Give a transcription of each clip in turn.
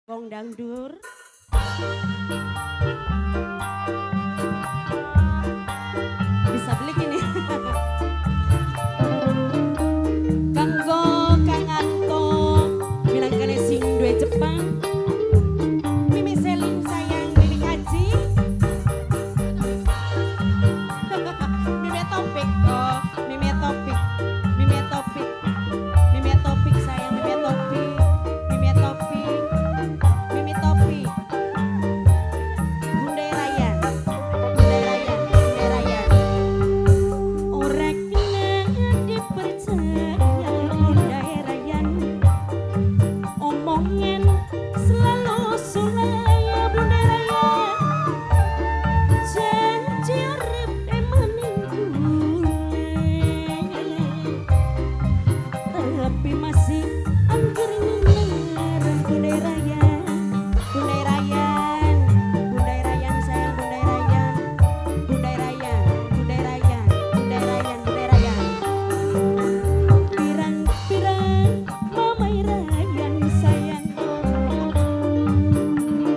Wong Dangdur. Bisa beli gini. Kanggo Kang Anto bilang kene sing duwe Jepang. Mimi Selin sayang Mimi Kaji. Mimi Topik oh, Mimi Topik. Mimi Topik. Mimi Topik sayang Mimi Topik. Mimi Topik. Mimi Topik. Bunda Raya. Bunda Raya. Bunda Raya. Ora kena dipercaya Bunda Raya. Omongan selalu sulaya Bunda Raya. Janji urip meninggung. Tapi masih angger ngarang Bunda Raya. Bunda Raya. Bunda Raya sayang Bunda Raya. Bunda Raya. Bunda Raya. Bunda Raya. Bunda Raya. Pirang-pirang mamai Rayan sayang.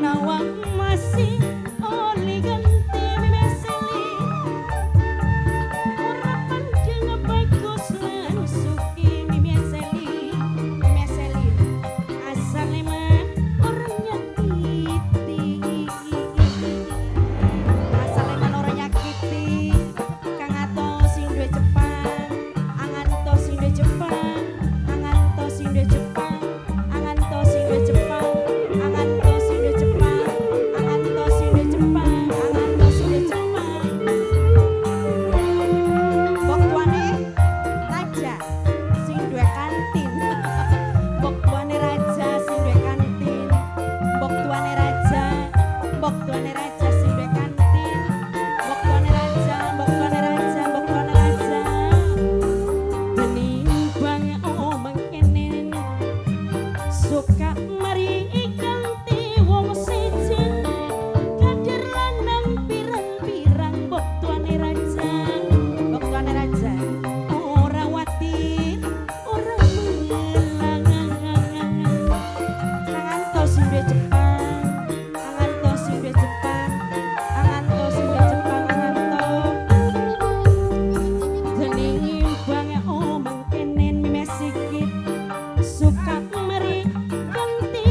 Nawang masih oli ganti memeseli. Ora pandeng bagus lan suki memeseli. Memeseli. Asale mah orang nyakiti. Asale mah orang nyakiti. Kang Ato sing duwe Jepang. Anganto sing duwe Jepang. Anganto sing duwe Jepang. Anganto sing duwe Jepang. Anganto sing duwe Jepang. Anganto sing duwe Jepang. Anganto sing duwe Jepang. Bok tuane raja sing duwe kantin. Bok tuane raja sing duwe kantin. Bok tuane raja. Bok tuane raja sing duwe kantin. Bok tuane raja. Bok tuane raja. Bok tuane raja. Menimbang omong kene suka mari ganti wong siji kader lanang pirang-pirang bok tuane raja. Bok tuane raja ora wati ora mengelang. Anganto sing duwe Jepang. Anganto sing duwe Jepang. Anganto sing duwe Jepang. Anganto dening bang omong kenen memesikit suka meri ganti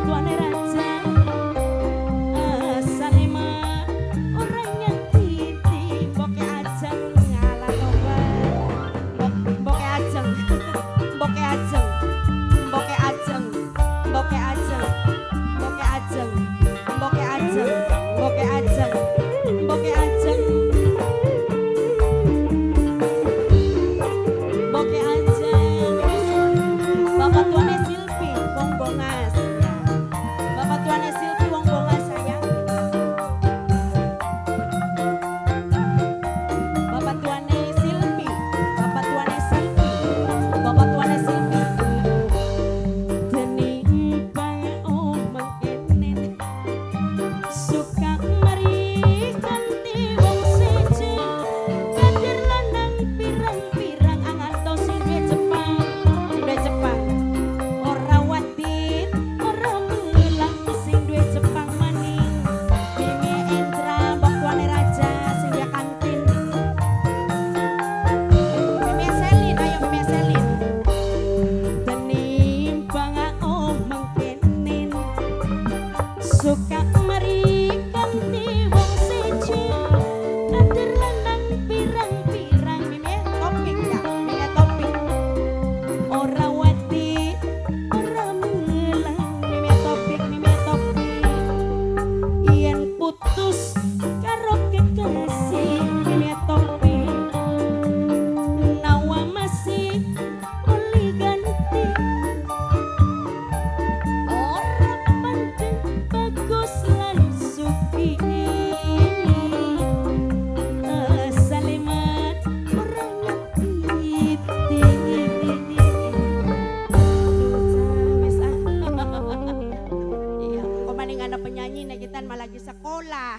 tuane raja Salima orang yang titi boke ajeng ngalah obat boke ajeng boke ajeng boke ajeng boke ajeng boke ajeng boke ajeng boke ajeng boke ajeng boke ajeng Bapak tuane Silvi wong bongas ya Bapak tuane Silvi wong bongas sayang Bapak tuane Silvi Bapak tuane Silvi Bapak tuane Silvi Deni bang omong kenen suka mari kanthi wong seje kader lanang pirang-pirang angan to sing duwe Jepang ora wadit ora mulang sing duwe Jepang maning Bimi Endra mbok tuane raja sing ya kantin Bimi Selin ayo Bimi Selin Denimbang omong kenen suka mari kanthi wong seje kader lanang pirang-pirang Bimi topik ya Bimi topik ora wati ora mulang Bimi topik yen putus karo kekasih Bimi topik nawa masih oli ganti ora penting bagus lan suki Salimat orang yang titi wis iya kok maning ana penyanyi nek kita malah lagi sekolah